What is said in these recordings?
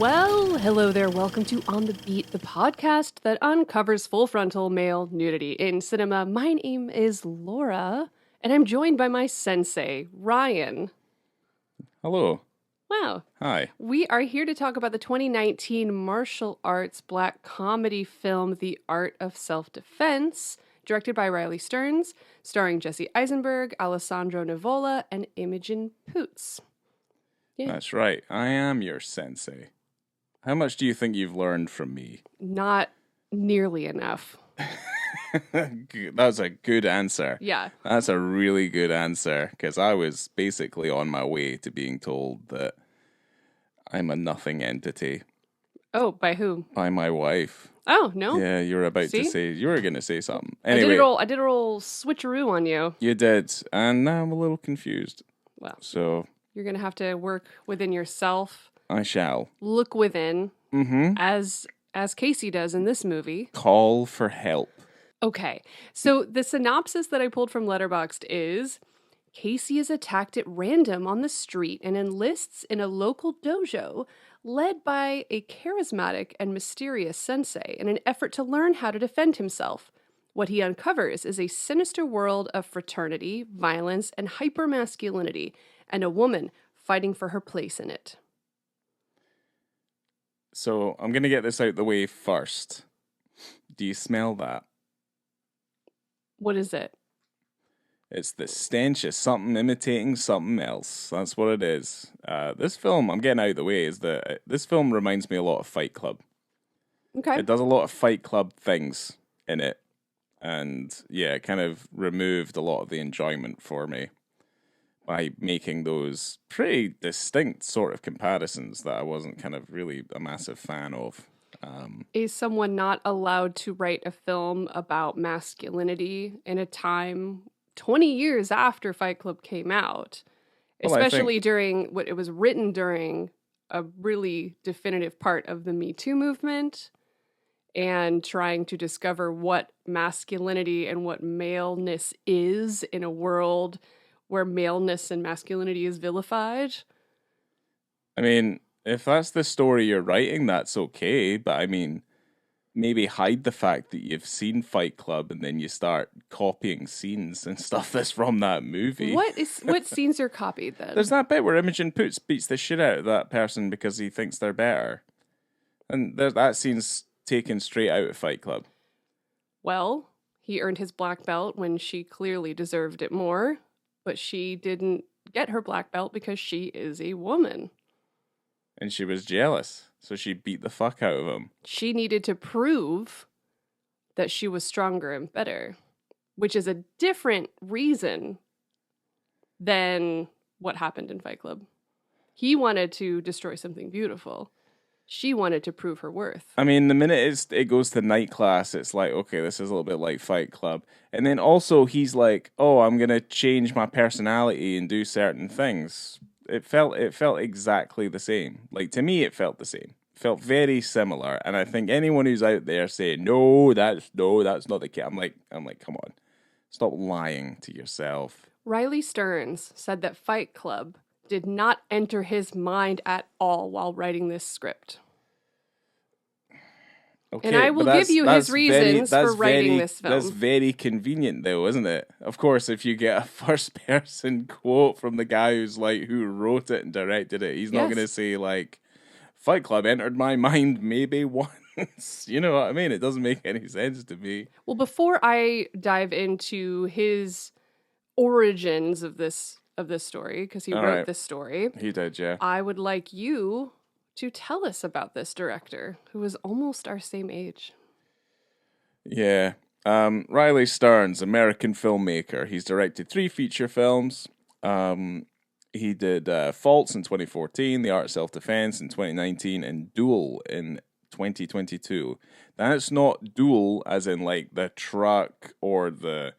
Well, hello there. Welcome to On the Beat, the podcast that uncovers full frontal male nudity in cinema. My name is Laura, and I'm joined by my sensei, Ryan. Hello. Wow. Hi. We are here to talk about the 2019 martial arts black comedy film, The Art of Self-Defense, directed by Riley Stearns, starring Jesse Eisenberg, Alessandro Nivola, and Imogen Poots. Yeah. That's right. I am your sensei. How much do you think you've learned from me? Not nearly enough. That's a good answer. Yeah. That's a really good answer, because I was basically on my way to being told that I'm a nothing entity. Oh, by whom? By my wife. Oh, no. Yeah, you were about to say, you were going to say something. Anyway, I did a roll switcheroo on you. You did, and now I'm a little confused. Well, so you're going to have to work within yourself. I shall. Look within, as Casey does in this movie. Call for help. Okay, so the synopsis that I pulled from Letterboxd is, Casey is attacked at random on the street and enlists in a local dojo led by a charismatic and mysterious sensei in an effort to learn how to defend himself. What he uncovers is a sinister world of fraternity, violence, and hypermasculinity, and a woman fighting for her place in it. So I'm going to get this out the way first. Do you smell that? What is it? It's the stench of something imitating something else. That's what it is. This film, I'm getting out of the way, is that this film reminds me a lot of Fight Club. Okay. It does a lot of Fight Club things in it. And yeah, it kind of removed a lot of the enjoyment for me by making those pretty distinct sort of comparisons that I wasn't kind of really a massive fan of. Is someone not allowed to write a film about masculinity in a time 20 years after Fight Club came out? Especially during what it was written during a really definitive part of the Me Too movement and trying to discover what masculinity and what maleness is in a world where maleness and masculinity is vilified. I mean, if that's the story you're writing, that's okay. But I mean, maybe hide the fact that you've seen Fight Club and then you start copying scenes and stuff that's from that movie. What scenes are copied then? There's that bit where Imogen Poots beats the shit out of that person because he thinks they're better. And that scene's taken straight out of Fight Club. Well, he earned his black belt when she clearly deserved it more. But she didn't get her black belt because she is a woman. And she was jealous, so she beat the fuck out of him. She needed to prove that she was stronger and better, which is a different reason than what happened in Fight Club. He wanted to destroy something beautiful. She wanted to prove her worth. I mean, the minute it goes to night class, it's like, okay, this is a little bit like Fight Club. And then also he's like, oh, I'm going to change my personality and do certain things. It felt exactly the same. Like, to me, it felt the same. It felt very similar. And I think anyone who's out there saying, no, that's not the case. I'm like, come on. Stop lying to yourself. Riley Stearns said that Fight Club did not enter his mind at all while writing this script. Okay, and I will give you his reasons for writing this film. That's very convenient, though, isn't it? Of course, if you get a first-person quote from the guy who wrote it and directed it, he's not going to say, like, Fight Club entered my mind maybe once. You know what I mean? It doesn't make any sense to me. Well, before I dive into his origins of this story, because he wrote this story. He did, yeah. I would like you to tell us about this director, who is almost our same age. Yeah. Riley Stearns, American filmmaker. He's directed 3 feature films. He did Faults in 2014, The Art of Self-Defense in 2019, and Duel in 2022. That's not duel as in like the truck or the,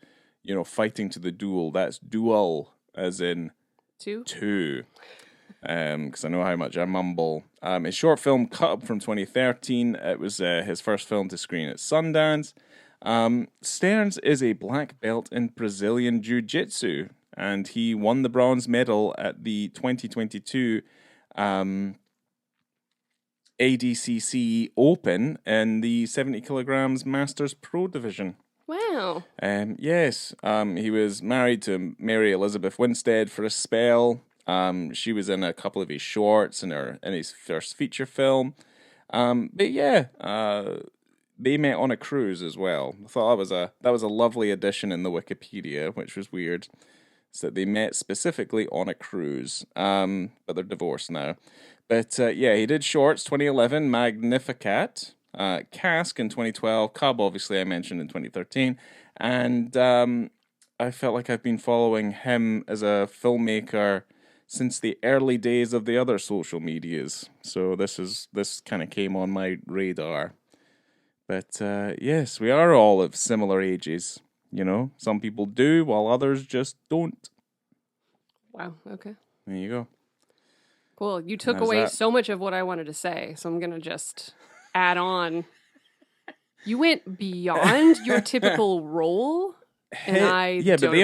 fighting to the duel. That's duel as in two. Because I know how much I mumble. His short film Cut Up from 2013. It was his first film to screen at Sundance. Stearns is a black belt in Brazilian Jiu-Jitsu, and he won the bronze medal at the 2022 ADCC Open in the 70 kilograms Masters Pro division. Wow. Yes. He was married to Mary Elizabeth Winstead for a spell. She was in a couple of his shorts in his first feature film. But yeah, they met on a cruise as well. I thought that was a lovely addition in the Wikipedia, which was weird. So they met specifically on a cruise. But they're divorced now. But yeah, he did shorts 2011, Magnificat, Cask in 2012, Cub obviously I mentioned in 2013, and I felt like I've been following him as a filmmaker since the early days of the other social medias. So this kind of came on my radar. But yes, we are all of similar ages. You know, some people do, while others just don't. Wow. Okay. There you go. Cool. You took away so much of what I wanted to say, so I'm going to just add on. You went beyond your typical role, and but the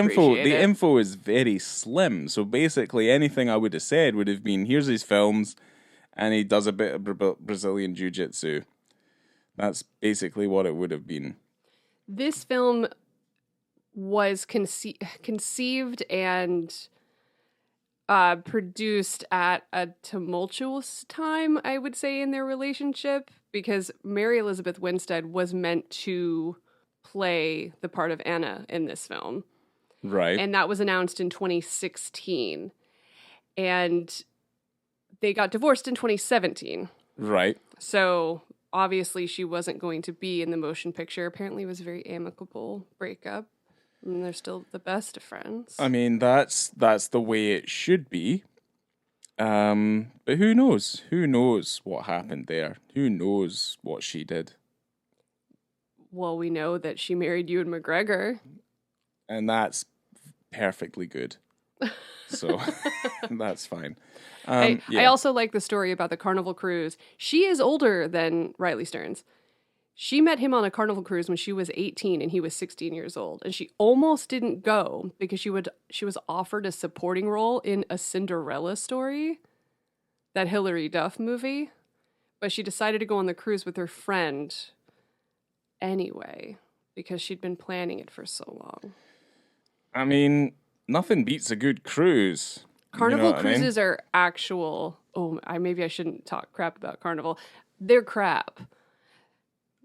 info is very slim. So basically, anything I would have said would have been, here's his films, and he does a bit of Brazilian jiu-jitsu. That's basically what it would have been. This film was conceived and produced at a tumultuous time, I would say, in their relationship, because Mary Elizabeth Winstead was meant to play the part of Anna in this film. Right. And that was announced in 2016. And they got divorced in 2017. Right. So obviously she wasn't going to be in the motion picture. Apparently it was a very amicable breakup. And they're still the best of friends. I mean, that's the way it should be. But who knows? Who knows what happened there? Who knows what she did? Well, we know that she married Ewan McGregor. And that's perfectly good. So that's fine. I also like the story about the Carnival cruise. She is older than Riley Stearns. She met him on a Carnival cruise when she was 18 and he was 16 years old. And she almost didn't go because she was offered a supporting role in A Cinderella Story, that Hilary Duff movie. But she decided to go on the cruise with her friend anyway because she'd been planning it for so long. I mean, nothing beats a good cruise. Carnival cruises are actual... maybe I shouldn't talk crap about Carnival. They're crap.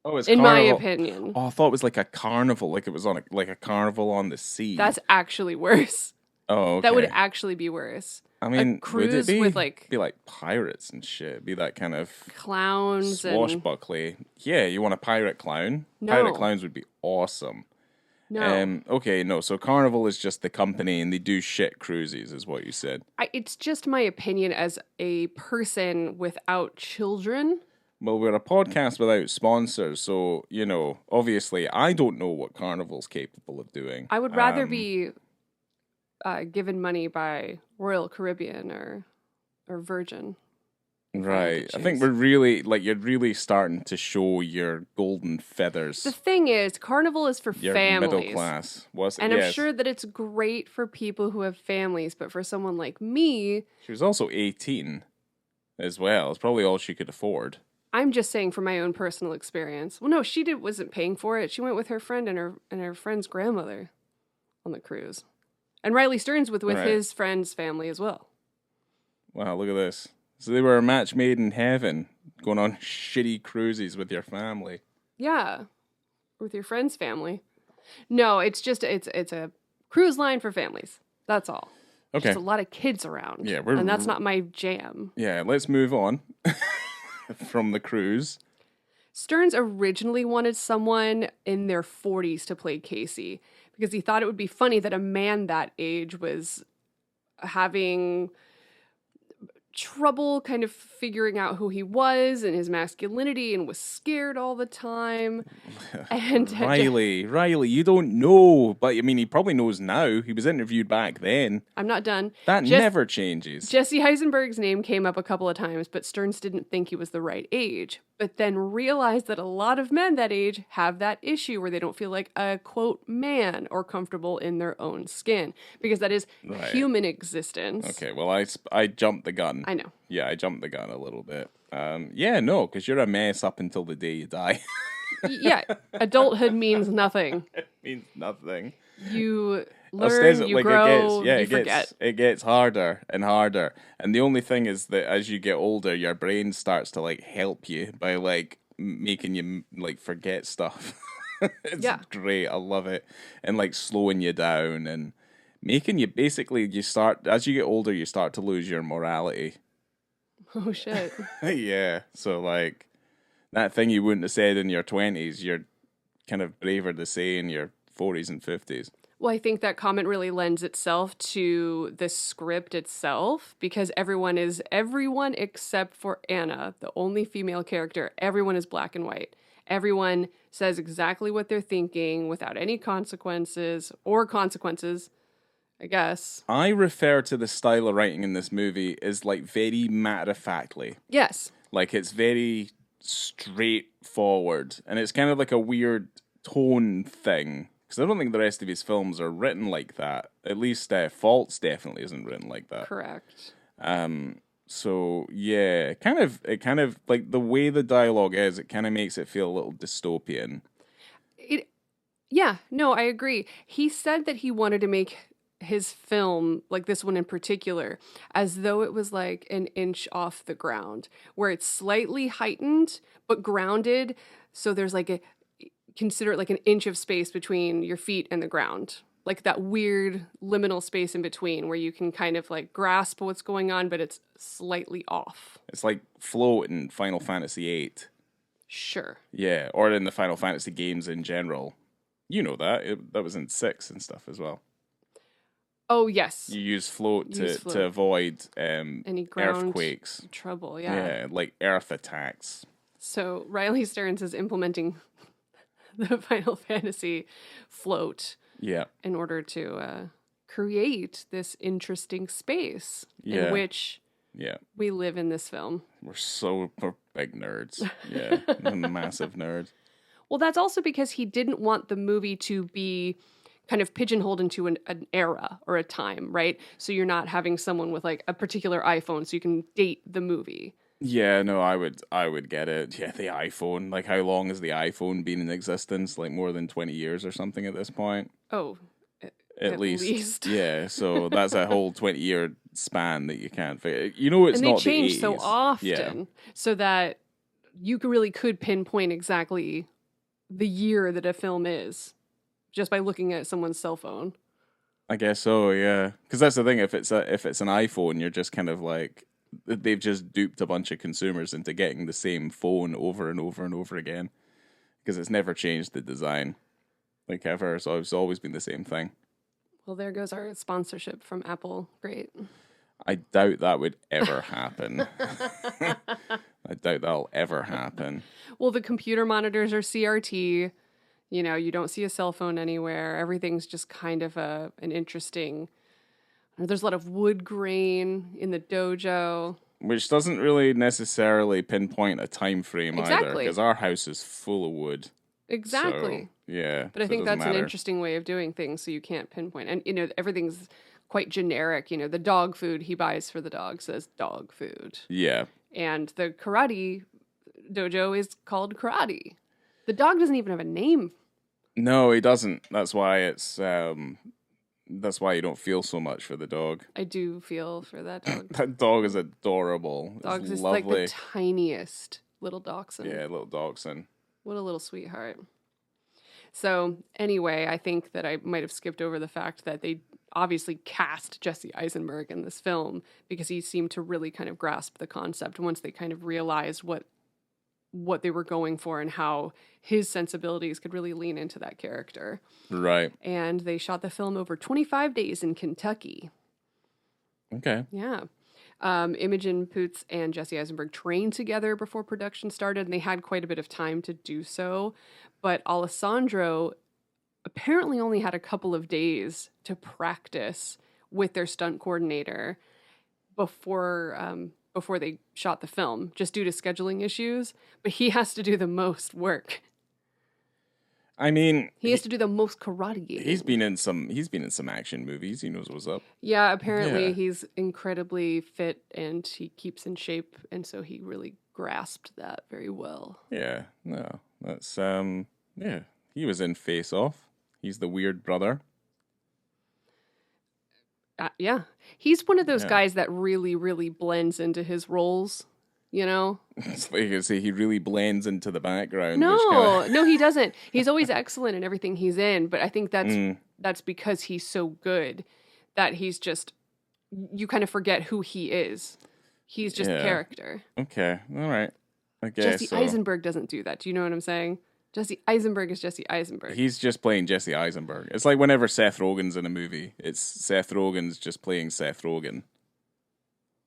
Oh, it's in Carnival. My opinion. Oh, I thought it was like a carnival, like it was on a carnival on the sea. That's actually worse. Oh, okay. That would actually be worse. I mean, a cruise would it be? With be like pirates and shit. Be that kind of clowns, swashbuckly. Yeah, you want a pirate clown? No. Pirate clowns would be awesome. No. Okay, no. So Carnival is just the company, and they do shit cruises, is what you said. It's just my opinion as a person without children. Well, we're a podcast without sponsors, so, obviously, I don't know what Carnival's capable of doing. I would rather be given money by Royal Caribbean or Virgin. Right. I think you're really starting to show your golden feathers. The thing is, Carnival is for families. Middle class. I'm sure that it's great for people who have families, but for someone like me... She was also 18 as well. It's probably all she could afford. I'm just saying from my own personal experience. Well, no, she wasn't paying for it. She went with her friend and her friend's grandmother on the cruise. And Riley Stearns with his friend's family as well. Wow, look at this. So they were a match made in heaven, going on shitty cruises with your family. Yeah, with your friend's family. No, it's a cruise line for families. That's all. Okay. There's a lot of kids around. Yeah, and that's not my jam. Yeah, let's move on from the cruise. Stearns originally wanted someone in their 40s to play Casey because he thought it would be funny that a man that age was having trouble kind of figuring out who he was and his masculinity and was scared all the time. And Riley, you don't know. But I mean, he probably knows now. He was interviewed back then. I'm not done. That never changes. Jesse Eisenberg's name came up a couple of times, but Stearns didn't think he was the right age. But then realized that a lot of men that age have that issue where they don't feel like a, quote, man or comfortable in their own skin. Because that is human existence. Okay, well, I jumped the gun. I know. Yeah, I jumped the gun a little bit. Yeah, no, because you're a mess up until the day you die. Yeah, adulthood means nothing. It means nothing. You learn, you grow, you forget. It gets harder and harder. And the only thing is that as you get older, your brain starts to like help you by like making you like forget stuff. It's great. I love it. And like slowing you down and making you basically you start as you get older, you start to lose your morality. Oh shit. Yeah. So like that thing you wouldn't have said in your 20s, you're kind of braver to say in your 40s and 50s. Well, I think that comment really lends itself to the script itself because everyone except for Anna, the only female character. Everyone is black and white. Everyone says exactly what they're thinking without any consequences, I guess. I refer to the style of writing in this movie as like very matter-of-factly. Yes. Like it's very straightforward. And it's kind of like a weird tone thing. Because I don't think the rest of his films are written like that. At least Faults definitely isn't written like that. Correct. So yeah, it kind of like the way the dialogue is, it kind of makes it feel a little dystopian. Yeah, no, I agree. He said that he wanted to make his film, like this one in particular, as though it was like an inch off the ground, where it's slightly heightened but grounded. So there's like consider it like an inch of space between your feet and the ground. Like that weird liminal space in between where you can kind of like grasp what's going on, but it's slightly off. It's like Float in Final Fantasy VIII. Sure. Yeah, or in the Final Fantasy games in general. You know that. That was in 6 and stuff as well. Oh, yes. You use Float to avoid any ground earthquakes. Trouble, yeah. Yeah, like earth attacks. So Riley Stearns is implementing the Final Fantasy Float. Yeah. In order to create this interesting space in which we live in this film. We're big nerds. Yeah. Massive nerds. Well, that's also because he didn't want the movie to be kind of pigeonholed into an era or a time, right? So you're not having someone with like a particular iPhone so you can date the movie. Yeah, no, I would get it. Yeah, the iPhone. Like, how long has the iPhone been in existence? Like, more than 20 years or something at this point? Oh, at least. Yeah, so that's a whole 20-year span that you can't figure. You know, it's not the 80s. And they change so often so that you really could pinpoint exactly the year that a film is just by looking at someone's cell phone. I guess so, yeah. Because that's the thing. If it's an iPhone, you're just kind of like, they've just duped a bunch of consumers into getting the same phone over and over and over again because it's never changed the design like ever. So it's always been the same thing. Well, there goes our sponsorship from Apple. Great. I doubt that would ever happen. I doubt that'll ever happen. Well, the computer monitors are CRT. You know, you don't see a cell phone anywhere. Everything's just kind of an interesting... There's a lot of wood grain in the dojo. Which doesn't really necessarily pinpoint a time frame either, because our house is full of wood. Exactly. So, yeah. But I think that's an interesting way of doing things, so you can't pinpoint. And, you know, everything's quite generic. You know, the dog food he buys for the dog says dog food. Yeah. And the karate dojo is called karate. The dog doesn't even have a name. No, he doesn't. That's why it's... That's why you don't feel so much for the dog. I do feel for that dog. That dog is adorable. Dog's is lovely. Like the tiniest little dachshund. Yeah, little dachshund. What a little sweetheart. So anyway, I think that I might have skipped over the fact that they obviously cast Jesse Eisenberg in this film because he seemed to really kind of grasp the concept once they kind of realized what they were going for and how his sensibilities could really lean into that character. Right. And they shot the film over 25 days in Kentucky. Okay. Yeah. Imogen Poots and Jesse Eisenberg trained together before production started, and they had quite a bit of time to do so. But Alessandro apparently only had a couple of days to practice with their stunt coordinator before they shot the film, just due to scheduling issues. But he has to do the most work. I mean, he has to do the most karate. He's been in some action movies. He knows what's up. Yeah, apparently he's incredibly fit and he keeps in shape, and so he really grasped that very well. Yeah, no, that's yeah. He was in Face Off. He's the weird brother. Yeah, he's one of those guys that really, really blends into his roles. You know, It's like you say, he really blends into the background. No, he doesn't. He's always excellent in everything he's in, but I think that's because he's so good that he's just, you kind of forget who he is. He's just character. Okay, all right. I guess Jesse Eisenberg doesn't do that. Do you know what I'm saying? Jesse Eisenberg is Jesse Eisenberg. He's just playing Jesse Eisenberg. It's like whenever Seth Rogen's in a movie, it's Seth Rogen's just playing Seth Rogen.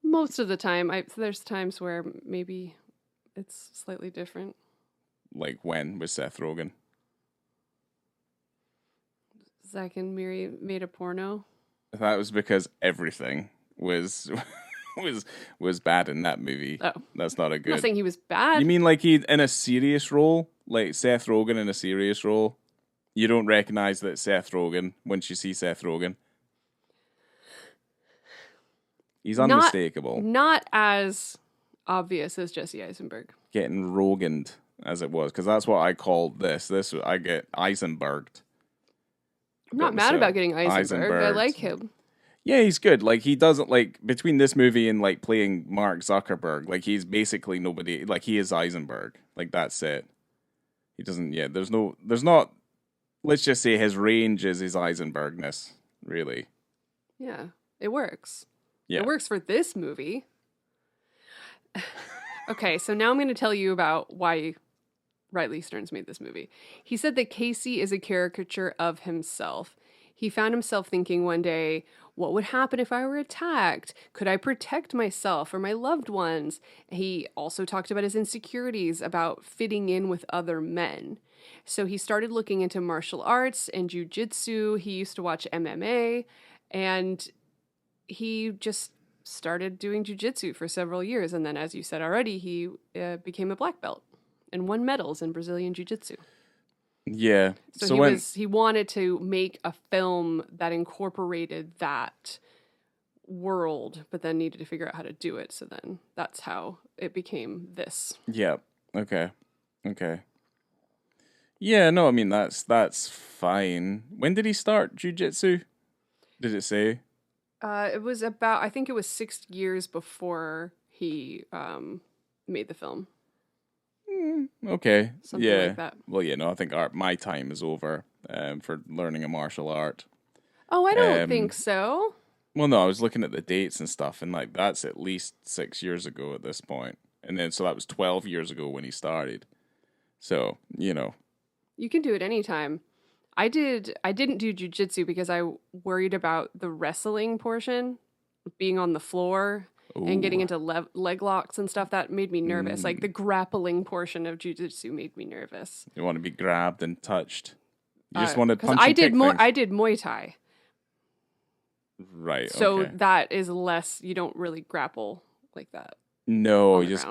Most of the time. There's times where maybe it's slightly different. Like when with Seth Rogen? Zack and Miri made a porno. That was because everything was was bad in that movie. Oh. That's not a good... I'm not saying he was bad. You mean like he in a serious role? Like Seth Rogen in a serious role? You don't recognize that Seth Rogen once you see Seth Rogen? He's unmistakable. Not as obvious as Jesse Eisenberg. Getting Rogened, as it was, because that's what I called this. I get Eisenberged. I'm not mad about getting Eisenberg. I like him. Yeah, he's good. Like, he doesn't, like, between this movie and, like, playing Mark Zuckerberg, like, he's basically nobody, like, he is Eisenberg. Like, that's it. He doesn't, there's not, let's just say his range is his Eisenbergness, really. Yeah, it works. Yeah. It works for this movie. Okay, so now I'm going to tell you about why Riley Stearns made this movie. He said that Casey is a caricature of himself. He found himself thinking one day, what would happen if I were attacked? Could I protect myself or my loved ones? He also talked about his insecurities about fitting in with other men. So he started looking into martial arts and jujitsu. He used to watch MMA, and he just started doing jujitsu for several years. And then, as you said already, he became a black belt and won medals in Brazilian jiu-jitsu. Yeah. So he wanted to make a film that incorporated that world, but then needed to figure out how to do it. So then that's how it became this. Yeah. Okay. Yeah, no, I mean, that's fine. When did he start jiu-jitsu? Did it say? It was about, I think it was 6 years before he made the film. Okay. Something like that. Well, no, I think my time is over for learning a martial art. Oh, I don't think so. Well, no, I was looking at the dates and stuff, and like that's at least 6 years ago at this point. And then so that was 12 years ago when he started. So, You can do it anytime. I didn't do jujitsu because I worried about the wrestling portion, being on the floor. Ooh. And getting into leg locks and stuff, that made me nervous. Like the grappling portion of jiu-jitsu made me nervous. You want to be grabbed and touched. You just want to punch I did Muay Thai. Right. So okay. that is less. You don't really grapple like that. No, you just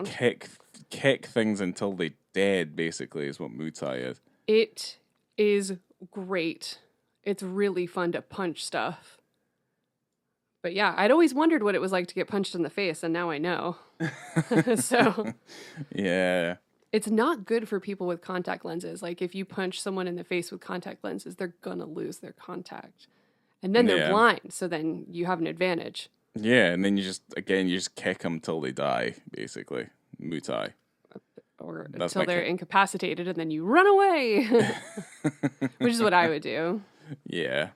kick things until they're dead. Basically, is what Muay Thai is. It is great. It's really fun to punch stuff. But yeah, I'd always wondered what it was like to get punched in the face, and now I know. So, yeah. It's not good for people with contact lenses. Like, if you punch someone in the face with contact lenses, they're going to lose their contact. And then they're blind, so then you have an advantage. Yeah, and then you just kick them till they die, basically. Muay Thai. Or until they're incapacitated, and then you run away. Which is what I would do. Yeah.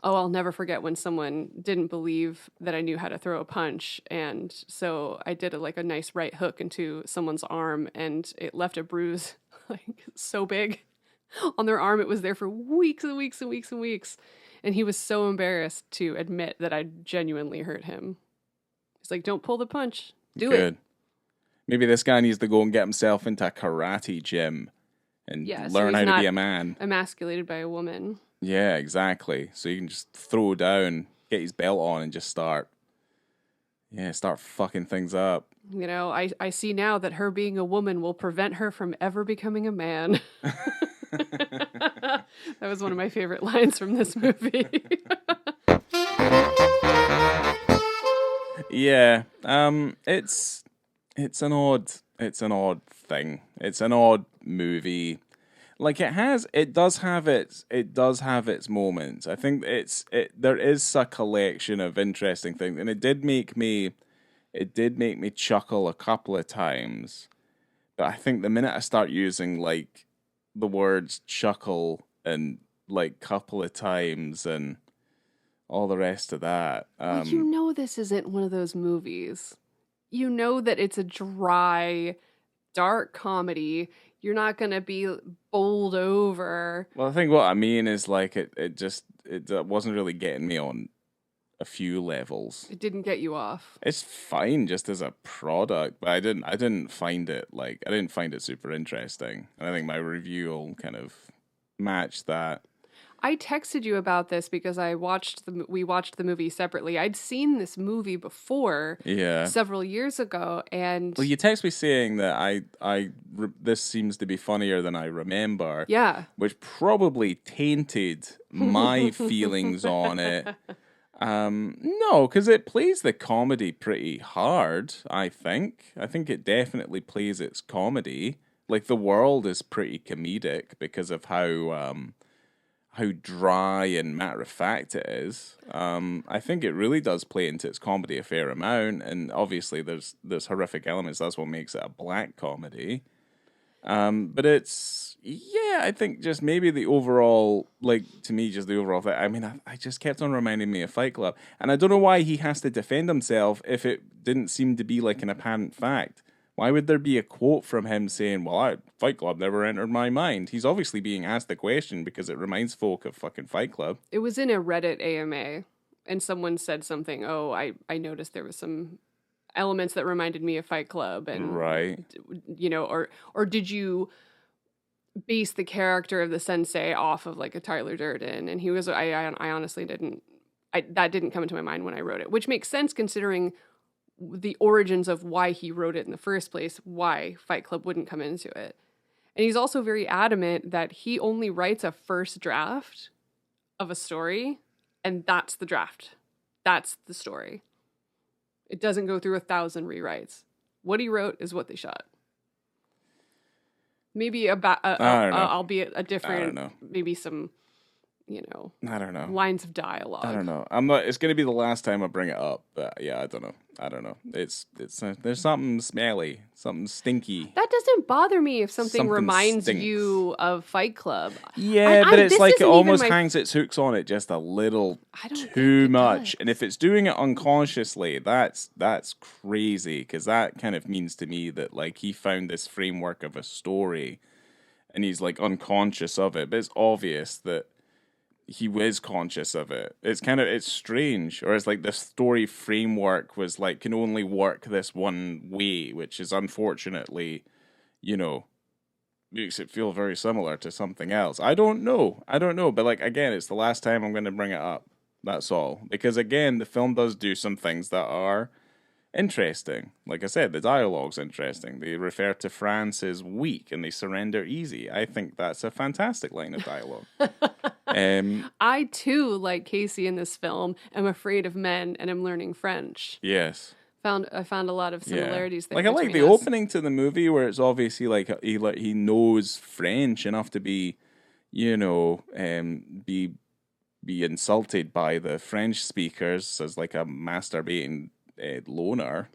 Oh, I'll never forget when someone didn't believe that I knew how to throw a punch. And so I did a nice right hook into someone's arm, and it left a bruise like so big on their arm. It was there for weeks and weeks and weeks and weeks. And he was so embarrassed to admit that I genuinely hurt him. He's like, don't pull the punch. Do it. Maybe this guy needs to go and get himself into a karate gym and learn how to be a man. Emasculated by a woman. Yeah, exactly. So you can just throw down, get his belt on, and just start fucking things up. I see now that her being a woman will prevent her from ever becoming a man. That was one of my favorite lines from this movie. Yeah, it's an odd It's an odd thing. It's an odd movie. Like it does have its moments. I think there is a collection of interesting things, and it did make me chuckle a couple of times. But I think the minute I start using like the words chuckle and like couple of times and all the rest of that, well, you know this isn't one of those movies. You know that it's a dry, dark comedy. You're not going to be bowled over. well, I think what I mean is like it wasn't really getting me on a few levels. It didn't get you off. It's fine just as a product, but I didn't find it super interesting. And I think my review will kind of match that. I texted you about this because we watched the movie separately. I'd seen this movie before, several years ago, and well, you text me saying that this seems to be funnier than I remember. Yeah, which probably tainted my feelings on it. No, because it plays the comedy pretty hard. I think it definitely plays its comedy. Like the world is pretty comedic because of how dry and matter of fact it is. I think it really does play into its comedy a fair amount, and obviously there's horrific elements. That's what makes it a black comedy. But I think just maybe the overall, like to me, just the overall thing. I mean, I just kept on reminding me of Fight Club, and I don't know why he has to defend himself if it didn't seem to be like an apparent fact. Why would there be a quote from him saying, well, Fight Club never entered my mind? He's obviously being asked the question because it reminds folk of fucking Fight Club. It was in a Reddit AMA, and someone said something, oh, I noticed there was some elements that reminded me of Fight Club. And, right. You know, or did you base the character of the sensei off of like a Tyler Durden? And he was, I honestly didn't, that didn't come into my mind when I wrote it, which makes sense considering the origins of why he wrote it in the first place, why Fight Club wouldn't come into it. And he's also very adamant that he only writes a first draft of a story, and that's the draft. That's the story. It doesn't go through 1,000 rewrites. What he wrote is what they shot. Maybe albeit a different, I don't know. Maybe some, I don't know. lines of dialogue. I don't know. It's going to be the last time I bring it up, but yeah, I don't know. It's there's something smelly, something stinky. That doesn't bother me if something reminds stinks. You of Fight Club. Yeah, but it's like it almost hangs its hooks on it just a little too much. And if it's doing it unconsciously, that's crazy, because that kind of means to me that like he found this framework of a story and he's like unconscious of it, but it's obvious that he was conscious of it. It's strange, or it's like the story framework was like can only work this one way, which is unfortunately, makes it feel very similar to something else. I don't know, but like again, it's the last time I'm going to bring it up. That's all, because again, the film does do some things that are interesting. Like I said, the dialogue's interesting. They refer to France as weak and they surrender easy. I think that's a fantastic line of dialogue. I too, like Casey in this film, am afraid of men and am learning French. Yes. I found a lot of similarities there. Like I like the opening to the movie where it's obviously like he knows French enough to be, be insulted by the French speakers as like a masturbating loner,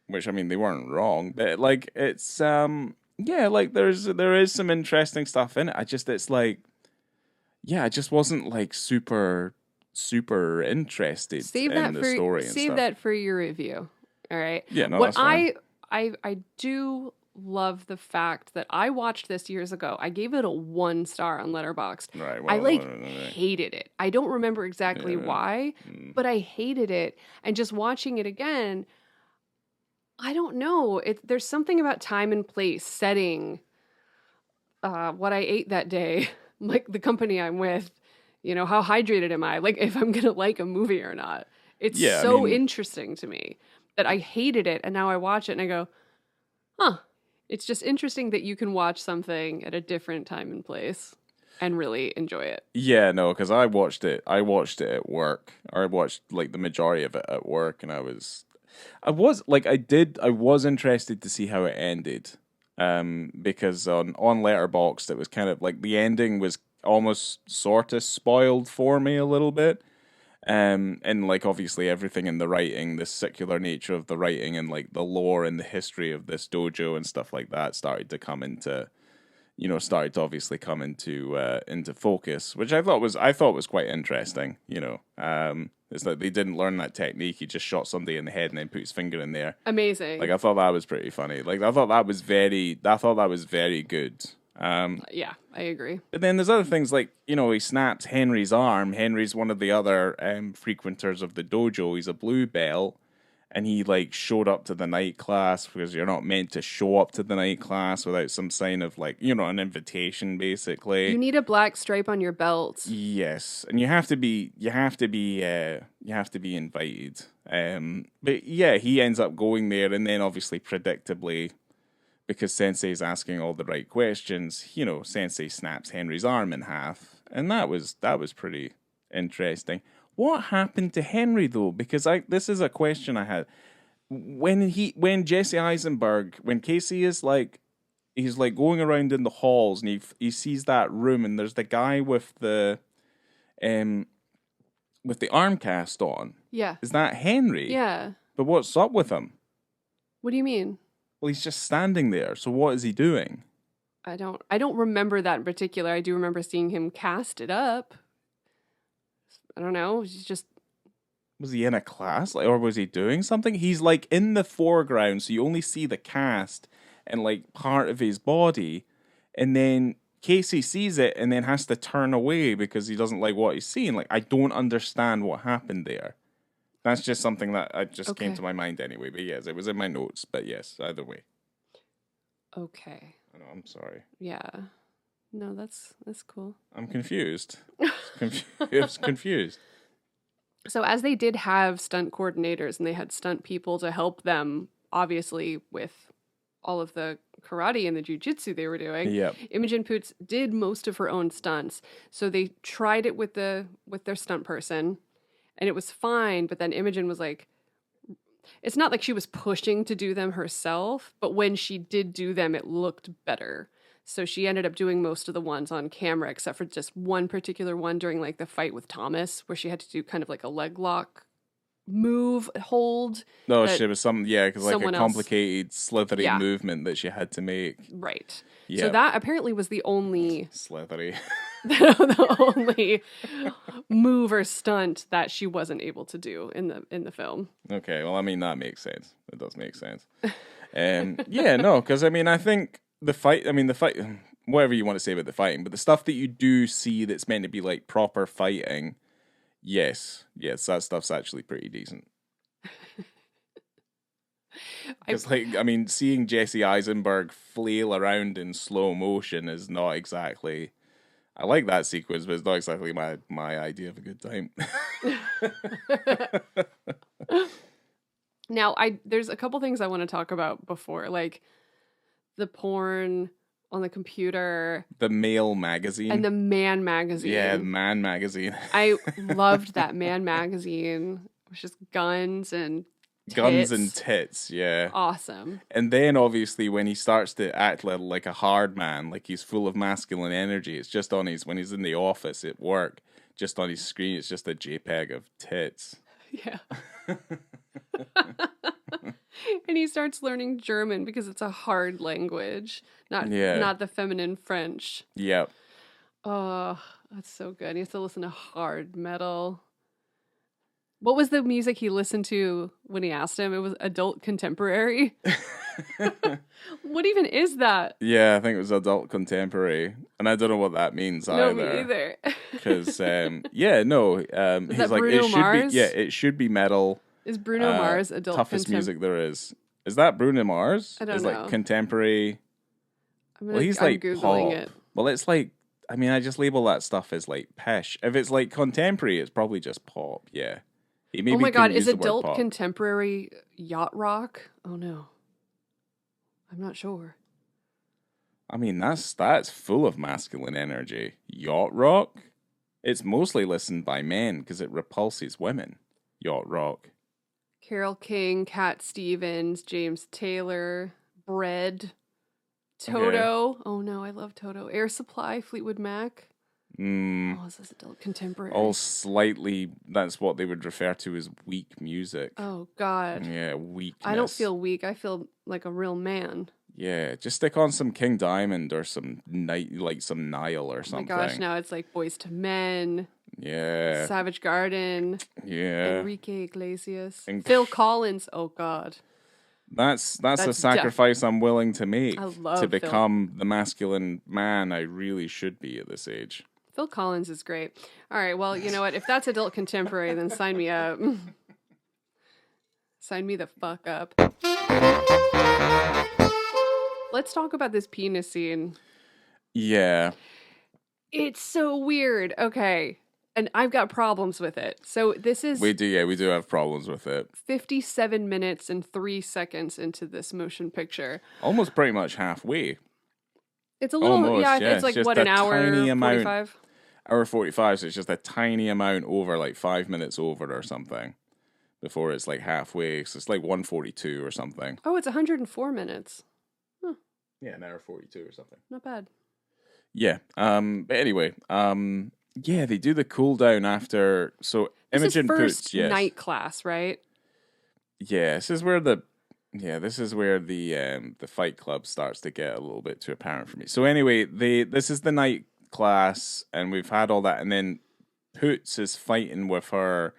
which I mean they weren't wrong, but like it's like there is some interesting stuff in it. I just wasn't like super interested in the story. Save that for your review. All right. Yeah. No, that's fine. I do love the fact that I watched this years ago. I gave it a 1 star on Letterboxd. Right. Well, I hated it. I don't remember exactly why, but I hated it. And just watching it again, I don't know. There's something about time and place, setting, what I ate that day, like the company I'm with, how hydrated am I? Like if I'm going to like a movie or not. It's interesting to me that I hated it. And now I watch it and I go, huh. It's just interesting that you can watch something at a different time and place and really enjoy it. Yeah, no, because I watched it at work. Or I watched like the majority of it at work, and I was I was interested to see how it ended. Because on Letterboxd it was kind of like the ending was almost sort of spoiled for me a little bit. And like obviously everything in the writing, the secular nature of the writing and like the lore and the history of this dojo and stuff like that started to come into started to obviously come into focus, which I thought was quite interesting. It's like they didn't learn that technique. He just shot somebody in the head and then put his finger in there. Amazing. Like I thought that was pretty funny. Like I thought that was very good. Yeah, I agree. But then there's other things like, he snaps Henry's arm. Henry's one of the other frequenters of the dojo. He's a blue belt. And he like showed up to the night class because you're not meant to show up to the night class without some sign of like, an invitation basically. You need a black stripe on your belt. Yes. And you have to be invited. But yeah, he ends up going there and then obviously predictably, because Sensei's asking all the right questions, Sensei snaps Henry's arm in half. And that was pretty interesting. What happened to Henry though? Because this is a question I had. When Jesse Eisenberg, when Casey is like, he's like going around in the halls and he sees that room and there's the guy with the arm cast on. Yeah. Is that Henry? Yeah. But what's up with him? What do you mean? Well, he's just standing there. So what is he doing? I don't remember that in particular. I do remember seeing him cast it up. I don't know. He's just... Was he in a class? Or was he doing something? He's like in the foreground, so you only see the cast and like part of his body. And then Casey sees it and then has to turn away because he doesn't like what he's seeing. Like, I don't understand what happened there. That's just something that came to my mind anyway. But yes, it was in my notes. But yes, either way. Okay. I'm sorry. Yeah. No, that's cool. I'm confused. Confused. So as they did have stunt coordinators and they had stunt people to help them, obviously with all of the karate and the jiu-jitsu they were doing, yep. Imogen Poots did most of her own stunts. So they tried it with their stunt person and it was fine, but then Imogen was like, it's not like she was pushing to do them herself, but when she did do them, it looked better. So she ended up doing most of the ones on camera, except for just one particular one during like the fight with Thomas, where she had to do kind of like a leg lock hold. No, she was something, because like a complicated, slithery movement that she had to make. Right. Yep. So that apparently was the only... Slithery. the only move or stunt that she wasn't able to do in the film. Okay, well, I mean, that makes sense. It does make sense. Because I think the fight, whatever you want to say about the fighting, but the stuff that you do see that's meant to be like proper fighting, yes, that stuff's actually pretty decent. Because seeing Jesse Eisenberg flail around in slow motion is not exactly... I like that sequence, but it's not exactly my idea of a good time. Now, there's a couple things I want to talk about before, like the porn on the computer. The Male magazine. And the Man magazine. Yeah, the Man magazine. I loved that Man magazine. It was just guns and tits. Guns and tits, yeah. Awesome. And then obviously when he starts to act like a hard man, like he's full of masculine energy, it's just when he's in the office at work, just on his screen, it's just a JPEG of tits. Yeah. And he starts learning German because it's a hard language, not the feminine French. Yep. Oh, that's so good. He has to listen to hard metal. What was the music he listened to when he asked him? It was adult contemporary. What even is that? Yeah, I think it was adult contemporary, and I don't know what that means either. No, me either. Because is he's that like, Bruno Mars? It should be metal. Is Bruno Mars adult toughest music there is? Is that Bruno Mars? I don't know. Like contemporary. He's like Googling pop. It. Well, it's like, I just label that stuff as like pish. If it's like contemporary, it's probably just pop. Yeah. Oh my God, is adult contemporary yacht rock? Oh no. I'm not sure. That's full of masculine energy. Yacht rock? It's mostly listened by men because it repulses women. Yacht rock. Carole King, Cat Stevens, James Taylor, Bread, Toto. Okay. Oh no, I love Toto. Air Supply, Fleetwood Mac. Oh, is this adult contemporary? All slightly, that's what they would refer to as weak music. Oh, God. Yeah, weakness. I don't feel weak. I feel like a real man. Yeah, just stick on some King Diamond or some some Nile or something. Oh my gosh, now it's like Boys to Men. Yeah. Savage Garden. Yeah. Enrique Iglesias. Phil Collins. Oh, God. That's a sacrifice I'm willing to make to become the masculine man I really should be at this age. Phil Collins is great. All right, well, you know what? If that's adult contemporary, then sign me up. Sign me the fuck up. Let's talk about this penis scene. Yeah. It's so weird. Okay. And I've got problems with it. So this is... We do have problems with it. 57 minutes and 3 seconds into this motion picture. Almost pretty much halfway. It's a little... Almost, yeah, it's like, what, an hour 45? Hour 45, so it's just a tiny amount over, like 5 minutes over or something. Before it's like halfway. So it's like 142 or something. Oh, it's 104 minutes. Huh. Yeah, an hour 42 or something. Not bad. Yeah. But anyway, yeah, they do the cool down after. So Imogen puts night class, right? Yeah, this is where the Fight Club starts to get a little bit too apparent for me. So anyway, this is the night class, and we've had all that, and then Poots is fighting with her,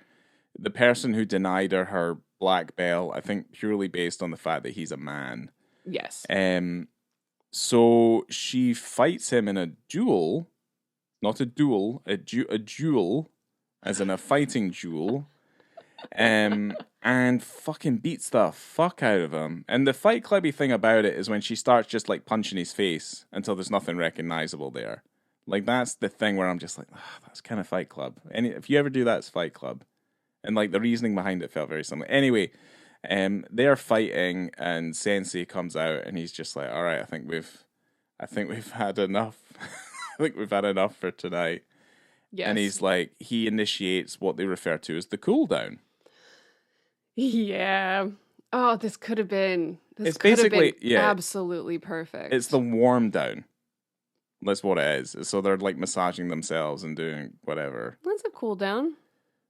the person who denied her black belt. I think purely based on the fact that he's a man. Yes. So she fights him in a duel. Not a duel, a duel, as in a fighting duel, and fucking beats the fuck out of him. And the Fight Clubby thing about it is when she starts just like punching his face until there's nothing recognizable there. Like that's the thing where I'm just like, that's kind of Fight Club. And if you ever do that, it's Fight Club. And like the reasoning behind it felt very similar. Anyway, they're fighting, and Sensei comes out, and he's just like, all right, I think we've had enough. I think we've had enough for tonight. Yes. And he's like, he initiates what they refer to as the cool down. Yeah. Oh, this could have been. It's basically absolutely perfect. It's the warm down. That's what it is. So they're like massaging themselves and doing whatever. That's a cool down.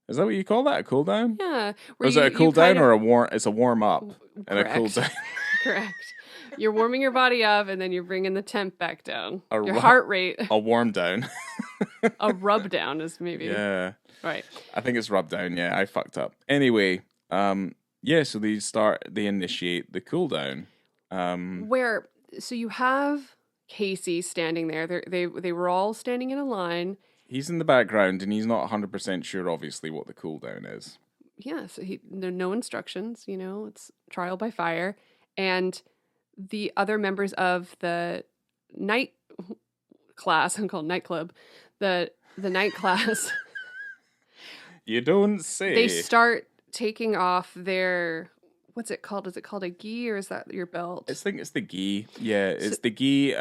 Is that what you call that? A cool down? Yeah. Or is it a cool down or a warm? It's a warm up and a cool down. Correct. You're warming your body up, and then you're bringing the temp back down. Your heart rate. A warm down. A rub down is maybe. Yeah. Right. I think it's rub down. Yeah, I fucked up. Anyway, so they initiate the cool down. So you have Casey standing there. They were all standing in a line. He's in the background, and he's not 100% sure, obviously, what the cool down is. Yeah, so there are no instructions. It's trial by fire, and the other members of the night class, I'm called nightclub, the night class. You don't say. They start taking off their, what's it called? Is it called a gi, or is that your belt? I think it's the gi. Yeah, it's the gi.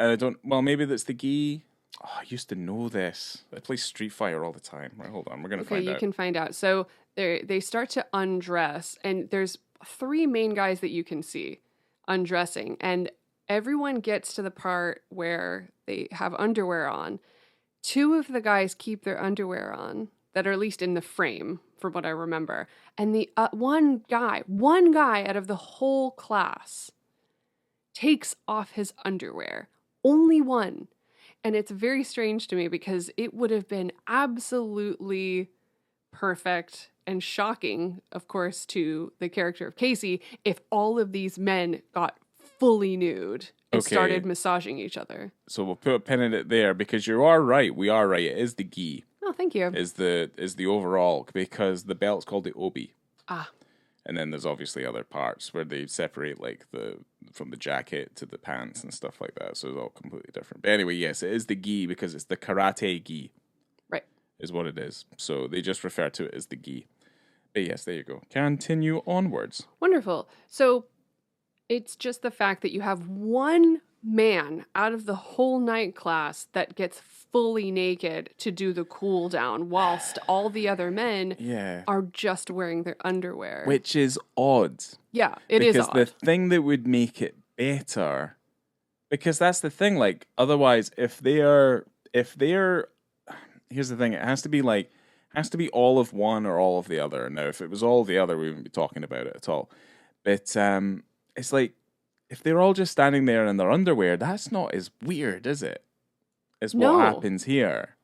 Maybe that's the gi. Oh, I used to know this. I play Street Fighter all the time. Right, hold on. We're going to find out. Okay, you can find out. So they start to undress, and there's 3 main guys that you can see undressing, and everyone gets to the part where they have underwear on. 2 of the guys keep their underwear on that are at least in the frame from what I remember, and the one guy out of the whole class takes off his underwear. Only one. And it's very strange to me because it would have been absolutely perfect and shocking, of course, to the character of Casey if all of these men got fully nude and started massaging each other. So we'll put a pin in it there because you are right. We are right. It is the gi. Oh, thank you. Is the overall, because the belt's called the obi. Ah. And then there's obviously other parts where they separate like from the jacket to the pants and stuff like that. So it's all completely different. But anyway, yes, it is the gi because it's the karate gi. Right. Is what it is. So they just refer to it as the gi. But yes, there you go. Continue onwards. Wonderful. So it's just the fact that you have one man out of the whole night class that gets fully naked to do the cool down whilst all the other men are just wearing their underwear. Which is odd. Yeah, it is odd. Because the thing that would make it better, because that's the thing, like, otherwise, if they're, here's the thing, it has to be all of one or all of the other. Now, if it was all of the other, we wouldn't be talking about it at all. But it's like, if they're all just standing there in their underwear, that's not as weird, is it? As what happens here.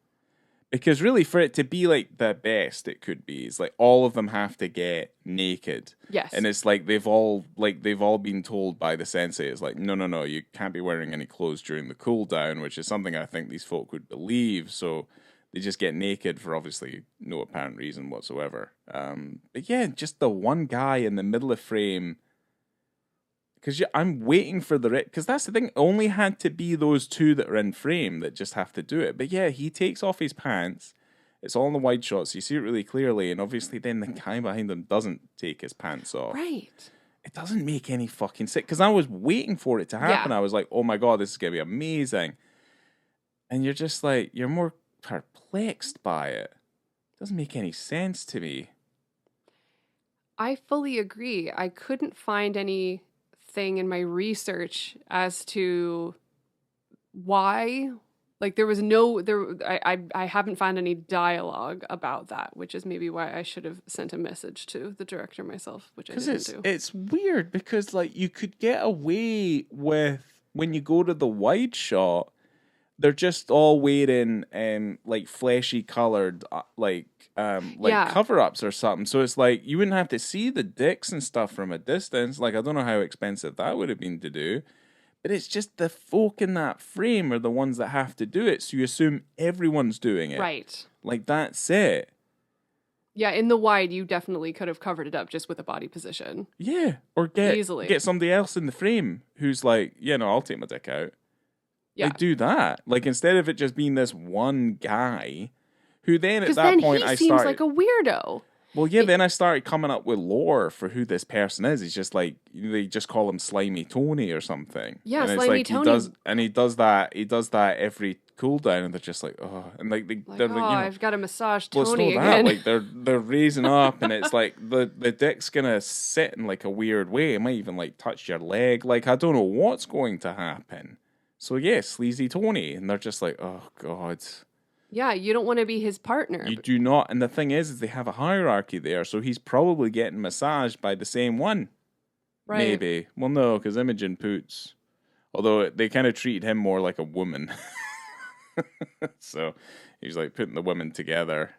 Because really, for it to be like the best it could be, is like all of them have to get naked. Yes. And it's like they've all been told by the sensei, it's like, no, you can't be wearing any clothes during the cool down, which is something I think these folk would believe. So they just get naked for obviously no apparent reason whatsoever. But yeah, just the one guy in the middle of frame. Because I'm waiting for because that's the thing. It only had to be those two that are in frame that just have to do it. But yeah, he takes off his pants. It's all in the wide shots. So you see it really clearly. And obviously then the guy behind him doesn't take his pants off. Right. It doesn't make any fucking sense. Because I was waiting for it to happen. I was like, oh my God, this is going to be amazing. And you're just like, you're more perplexed by it. It doesn't make any sense to me. I fully agree. I couldn't find anything in my research as to why, like, there was I haven't found any dialogue about that, which is maybe why I should have sent a message to the director myself, which I didn't do. It's weird because, like, you could get away with, when you go to the wide shot, they're just all wearing like fleshy colored cover-ups or something. So it's like you wouldn't have to see the dicks and stuff from a distance. Like, I don't know how expensive that would have been to do. But it's just the folk in that frame are the ones that have to do it. So you assume everyone's doing it. Right. Like, that's it. Yeah, in the wide, you definitely could have covered it up just with a body position. Yeah. Or get somebody else in the frame who's like, yeah, no, I'll take my dick out. Yeah. Like, do that. Like, instead of it just being this one guy who then at that point he seems like a weirdo. Well, yeah, then I started coming up with lore for who this person is. He's just like, they just call him Slimy Tony or something. Yeah, and Slimy Tony. He does that every cooldown, and they're just like, oh, and like they're like, I've got to massage Tony well, it's not again. That. Like they're raising up, and it's like the dick's gonna sit in like a weird way. It might even like touch your leg. Like, I don't know what's going to happen. So yeah, Sleazy Tony, and they're just like, oh God. Yeah, you don't want to be his partner. You do not. And the thing is they have a hierarchy there, so he's probably getting massaged by the same one. Right. Maybe. Well, no, because Imogen Poots. Although they kind of treated him more like a woman. So he's like putting the women together.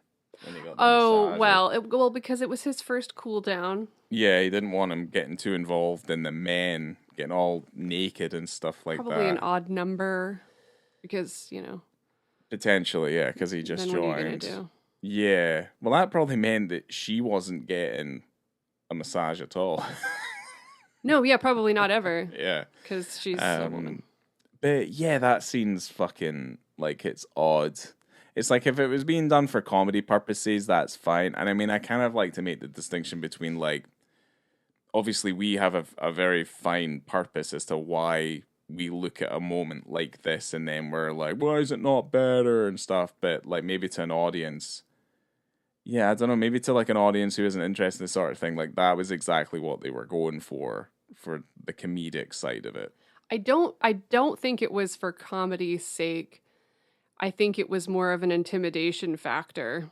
Well, because it was his first cool down. Yeah, he didn't want him getting too involved in the men getting all naked and stuff like Probably an odd number because, Potentially, yeah, because he just joined. What are you gonna do? Yeah. Well, that probably meant that she wasn't getting a massage at all. No, yeah, probably not ever. Yeah. Because she's a woman. But yeah, that scene's fucking, like, it's odd. It's like if it was being done for comedy purposes, that's fine. And I mean, I kind of like to make the distinction between, like, obviously we have a very fine purpose as to why we look at a moment like this and then we're like, why is it not better and stuff? But like maybe to an audience, yeah, I don't know, maybe to like an audience who isn't interested in this sort of thing, like that was exactly what they were going for the comedic side of it. I don't think it was for comedy's sake. I think it was more of an intimidation factor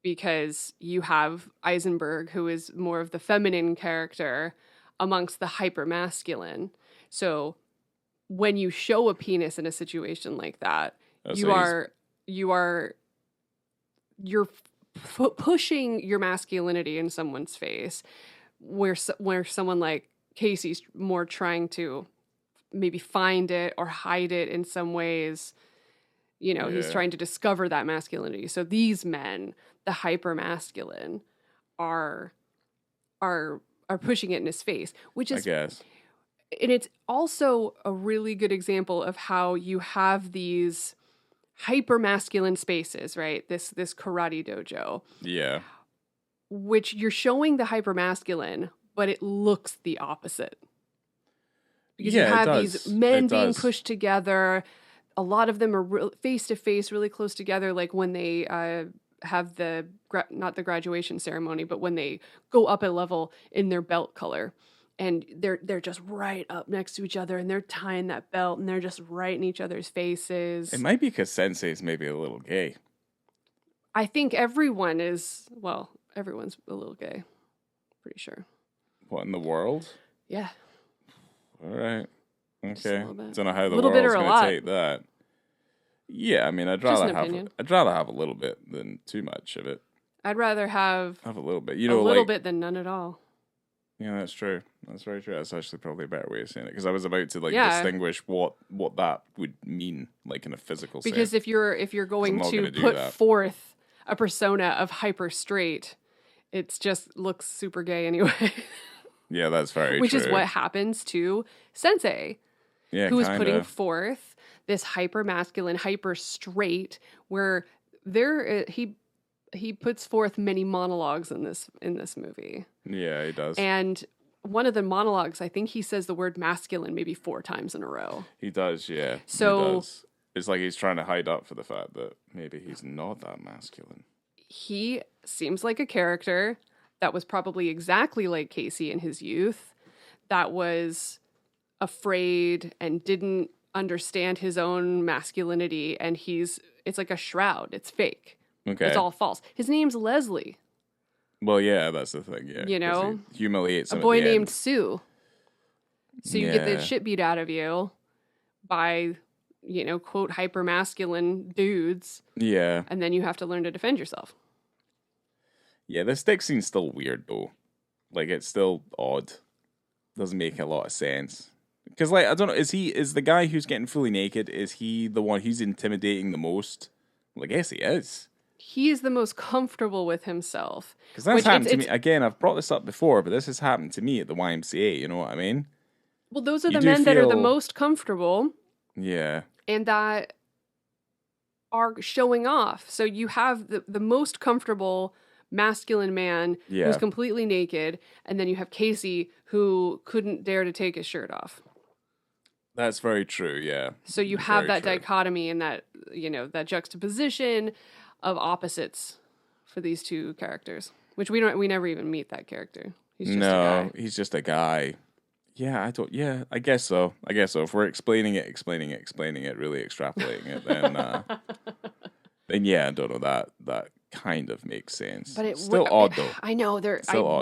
because you have Eisenberg, who is more of the feminine character amongst the hyper-masculine. So when you show a penis in a situation like that, you're pushing your masculinity in someone's face, where someone like Casey's more trying to maybe find it or hide it in some ways. He's trying to discover that masculinity. So these men, the hyper masculine, are pushing it in his face, which is, I guess. And it's also a really good example of how you have these hyper masculine spaces, right? This karate dojo. Yeah. Which you're showing the hyper masculine, but it looks the opposite. Because you have these men being does. pushed together. A lot of them are face to face, really close together, like when they have not the graduation ceremony, but when they go up a level in their belt color. And they're just right up next to each other, and they're tying that belt, and they're just right in each other's faces. It might be because Sensei's maybe a little gay. I think everyone's a little gay. Pretty sure. What, in the world? Yeah. All right. Okay. Don't know how the world's going to take that. Yeah, I mean, I'd rather have a little bit than too much of it. I'd rather have a little bit. A little bit than none at all. Yeah, that's true. That's very true. That's actually probably a better way of saying it, because I was about to distinguish what that would mean, like in a physical sense. Because if you're going to put forth a persona of hyper straight, it just looks super gay anyway. Yeah, that's very true. Which is what happens to Sensei, who is putting forth this hyper masculine, hyper straight, where he puts forth many monologues in this movie. Yeah, he does. And one of the monologues, I think he says the word masculine maybe 4 times in a row. He does, yeah. So he does. It's like he's trying to hide up for the fact that maybe he's not that masculine. He seems like a character that was probably exactly like Casey in his youth, that was afraid and didn't understand his own masculinity, and it's like a shroud. It's fake. Okay. It's all false. His name's Leslie. Well, yeah, that's the thing, yeah. You know? He humiliates him a boy at the named end. Sue. So you get the shit beat out of you by, quote, hyper-masculine dudes. Yeah. And then you have to learn to defend yourself. Yeah, the stick scene's still weird, though. Like, it's still odd. Doesn't make a lot of sense. Because, I don't know, is the guy who's getting fully naked, is he the one who's intimidating the most? Well, I guess he is. He is the most comfortable with himself. Because that's happened to me. Again, I've brought this up before, but this has happened to me at the YMCA, you know what I mean? Well, those are the men that are the most comfortable. Yeah. And that are showing off. So you have the most comfortable masculine man who's completely naked, and then you have Casey who couldn't dare to take his shirt off. That's very true, yeah. So you have that dichotomy and that, that juxtaposition of opposites for these two characters, which we never even meet that character. He's just a guy. He's just a guy. Yeah, I guess so. If we're explaining it, really extrapolating it, then yeah, I don't know, that kind of makes sense. But it's still odd though. I know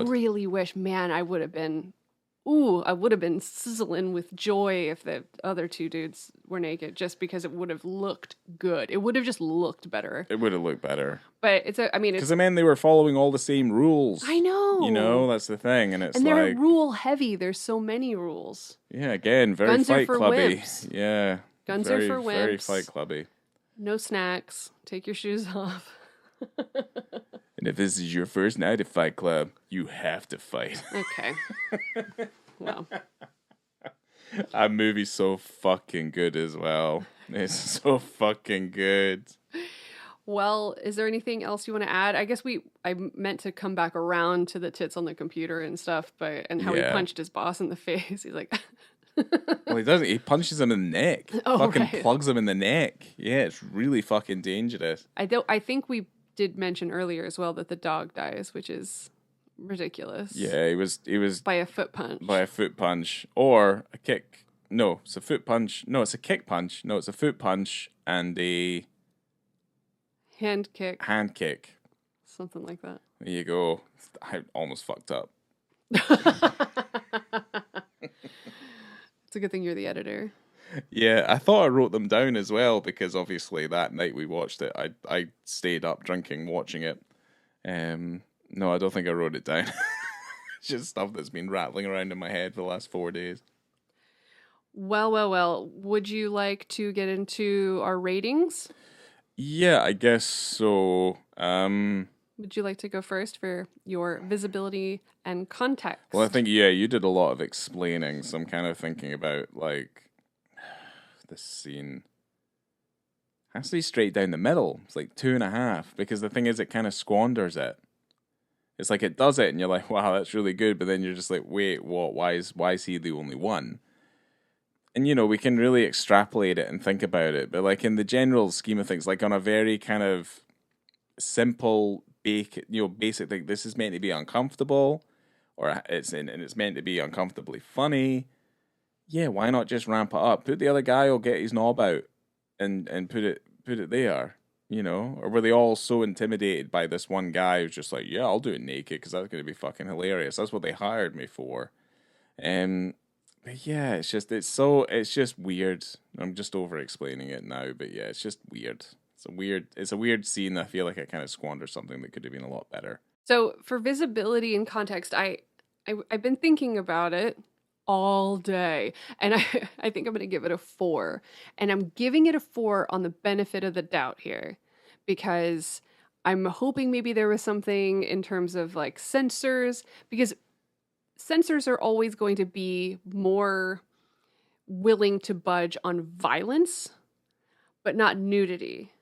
really wish, man, I would have been sizzling with joy if the other two dudes were naked, just because it would have looked good. It would have just looked better. It would have looked better. But because they were following all the same rules. I know. That's the thing, and they're rule heavy. There's so many rules. Yeah, again, very Guns Fight Clubby. Wimps. Yeah, guns are for wimps. Very Fight Clubby. No snacks. Take your shoes off. And if this is your first night at Fight Club, you have to fight. Okay. Well, that movie's so fucking good as well. It's so fucking good. Well, is there anything else you want to add? I guess I meant to come back around to the tits on the computer and stuff, and how he punched his boss in the face. He's like, well, he doesn't. He punches him in the neck. Oh, fucking plugs him in the neck. Yeah, it's really fucking dangerous. I think we did mention earlier as well that the dog dies, which is ridiculous. Yeah, he was by a foot punch. By a foot punch or a kick. No, it's a foot punch. No, it's a kick punch. No, it's a foot punch and a hand kick. Something like that. There you go. I almost fucked up. It's a good thing you're the editor. Yeah, I thought I wrote them down as well, because obviously that night we watched it, I stayed up drinking watching it. No, I don't think I wrote it down. It's just stuff that's been rattling around in my head for the last 4 days. Well. Would you like to get into our ratings? Yeah, I guess so. Would you like to go first for your visibility and context? Well, I think, you did a lot of explaining, so I'm kind of thinking about, this scene has to be straight down the middle. It's like 2.5, because the thing is, it kind of squanders it. It's like it does it, and you're like, wow, that's really good, but then you're just like, wait, what? Why is he the only one? And, you know, we can really extrapolate it and think about it. But, like, in the general scheme of things, like, on a very kind of simple, basic thing, this is meant to be uncomfortable, or it's meant to be uncomfortably funny. Yeah, why not just ramp it up? Put the other guy will get his knob out and put it there, you know? Or were they all so intimidated by this one guy who's just like, yeah, I'll do it naked because that's going to be fucking hilarious. That's what they hired me for. But yeah, it's just weird. I'm just over explaining it now, but yeah, it's just weird. It's a weird scene. I feel like I kind of squandered something that could have been a lot better. So for visibility and context, I've been thinking about it all day, and I think I'm going to give it a 4, and I'm giving it a 4 on the benefit of the doubt here, because I'm hoping maybe there was something in terms of like censors, because censors are always going to be more willing to budge on violence, but not nudity.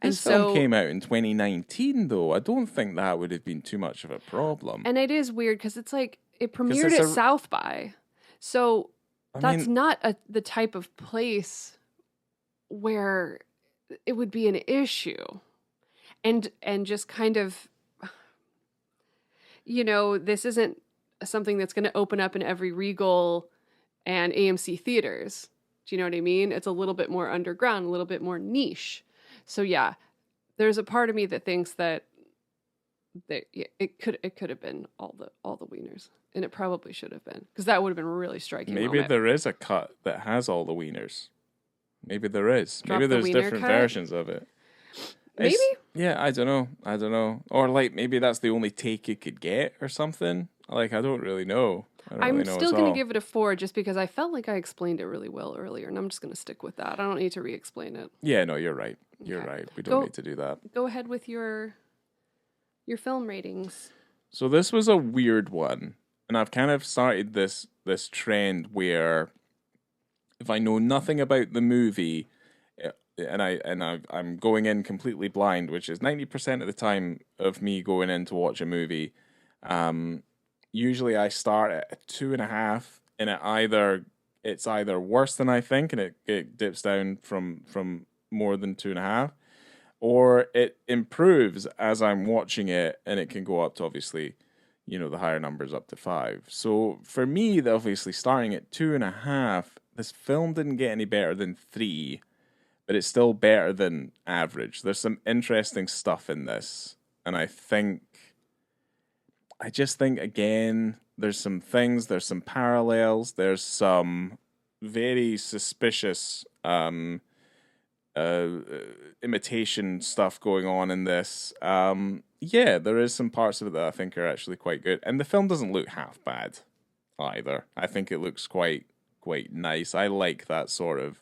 This film came out in 2019, though. I don't think that would have been too much of a problem. And it is weird because it's like it premiered at South by, so that's not the type of place where it would be an issue, and just kind of, you know, this isn't something that's going to open up in every Regal and AMC theaters. Do you know what I mean? It's a little bit more underground, a little bit more niche. So yeah, there's a part of me that thinks that it could have been all the wieners, and it probably should have been, because that would have been a really striking. Maybe there is a cut that has all the wieners. Maybe there is. Maybe there's different versions of it. Maybe? Yeah, I don't know. Or like maybe that's the only take you could get or something. Like, I don't really know. I'm still going to give it a 4 just because I felt like I explained it really well earlier, and I'm just going to stick with that. I don't need to re-explain it. Yeah, no, you're right. You're right. We don't need to do that. Go ahead with your film ratings. So this was a weird one, and I've kind of started this trend where if I know nothing about the movie, and I'm going in completely blind, which is 90% of the time of me going in to watch a movie. Usually I start at a 2.5, and it's either worse than I think, and it dips down from more than 2.5, or it improves as I'm watching it, and it can go up to, obviously, you know, the higher numbers up to 5. So for me, obviously starting at 2.5, this film didn't get any better than 3, but it's still better than average. There's some interesting stuff in this, and I just think, again, there's some parallels, there's some very suspicious imitation stuff going on in this. Yeah, there is some parts of it that I think are actually quite good, and the film doesn't look half bad either. I think it looks quite nice. I like that sort of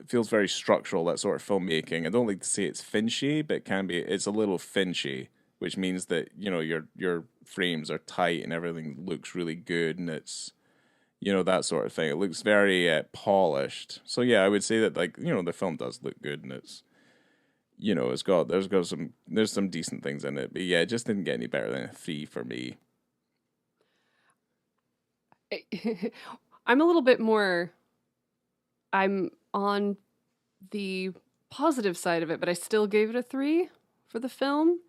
feels very structural, that sort of filmmaking. I don't like to say it's Finchy, but it's a little Finchy, which means that, you know, your frames are tight and everything looks really good, and it's, you know, that sort of thing. It looks very polished. So yeah, I would say that, like, you know, the film does look good, and it's, you know, there's some decent things in it, but yeah, it just didn't get any better than a 3 for me. I'm a little bit more. I'm on the positive side of it, but I still gave it a 3 for the film.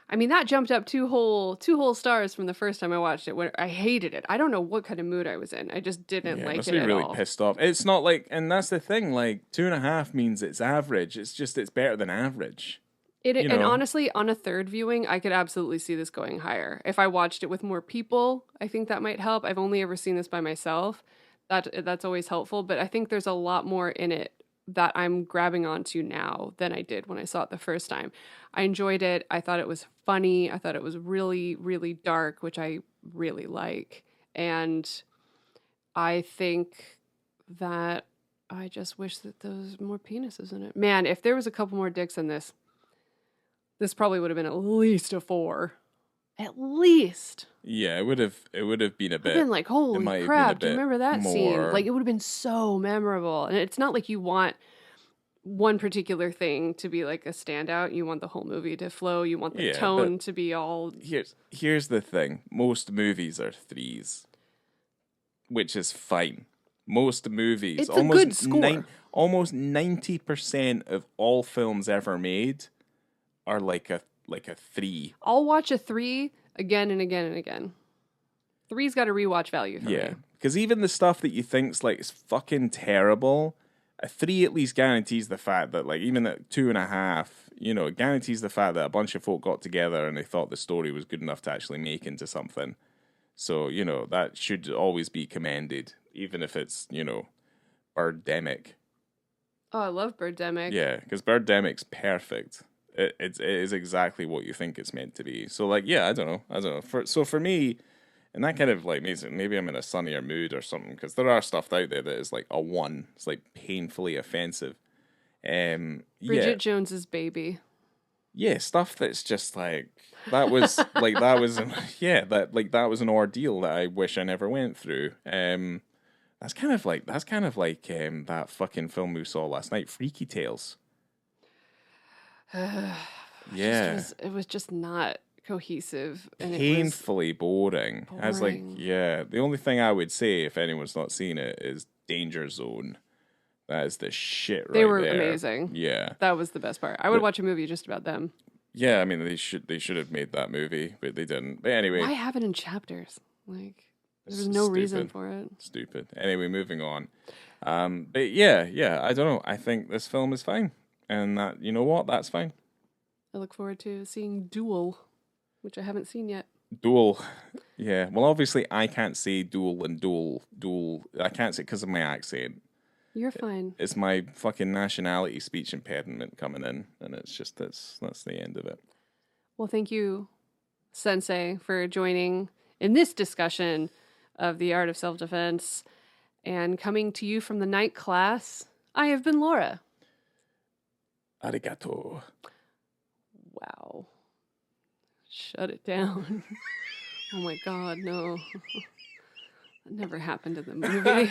I mean, that jumped up two whole stars from the first time I watched it, when I hated it. I don't know what kind of mood I was in. I just didn't like it at all. Really pissed off. It's not like, and that's the thing, like 2.5 means it's average. It's just, it's better than average. And honestly, on a third viewing, I could absolutely see this going higher. If I watched it with more people, I think that might help. I've only ever seen this by myself. That's always helpful, but I think there's a lot more in it that I'm grabbing onto now than I did when I saw it the first time. I enjoyed it. I thought it was funny. I thought it was really, really dark, which I really like. And I think that I just wish that there was more penises in it. Man, if there was a couple more dicks in this probably would have been at least a 4. At least. Yeah, it would have been a bit. Been like, holy crap! Do you remember that scene? Like, it would have been so memorable. And it's not like you want one particular thing to be like a standout. You want the whole movie to flow. You want the tone to be all. Here's the thing. Most movies are 3s. which is fine. Most movies, It's a good score. Almost 90% of all films ever made are like a 3. I'll watch a 3 again and again and again. 3's got a rewatch value for me. Because even the stuff that you think's like is fucking terrible, a 3 at least guarantees the fact that, like, even at 2.5, it guarantees the fact that a bunch of folk got together and they thought the story was good enough to actually make into something. So, that should always be commended, even if it's, Birdemic. Oh, I love Birdemic. Yeah, because Birdemic's perfect. It is exactly what you think it's meant to be. So, like, yeah, I don't know. For me, and that kind of, like, maybe I'm in a sunnier mood or something, because there are stuff out there that is, like, a 1. It's, like, painfully offensive. Bridget Jones's Baby. Yeah, stuff that's just like that was that was an ordeal that I wish I never went through. That's kind of like that fucking film we saw last night, Freaky Tales. Yeah, it was just not cohesive and painfully boring. I was like, the only thing I would say if anyone's not seen it is Danger Zone. That is the shit right there. They were amazing. Yeah. That was the best part. I would watch a movie just about them. Yeah, I mean, they should have made that movie, but they didn't. But anyway. Why have it in chapters? Like, there was no reason for it. Stupid. Anyway, moving on. But yeah, I don't know. I think this film is fine. And that, you know what? That's fine. I look forward to seeing Duel, which I haven't seen yet. Duel. Yeah. Well, obviously, I can't say duel and duel. I can't say it because of my accent. You're fine. It's my fucking nationality speech impediment coming in, and it's just that's the end of it. Well, thank you, Sensei, for joining in this discussion of the art of self-defense. And coming to you from the night class, I have been Laura. Arigato. Wow. Shut it down. Oh my God, no. That never happened in the movie.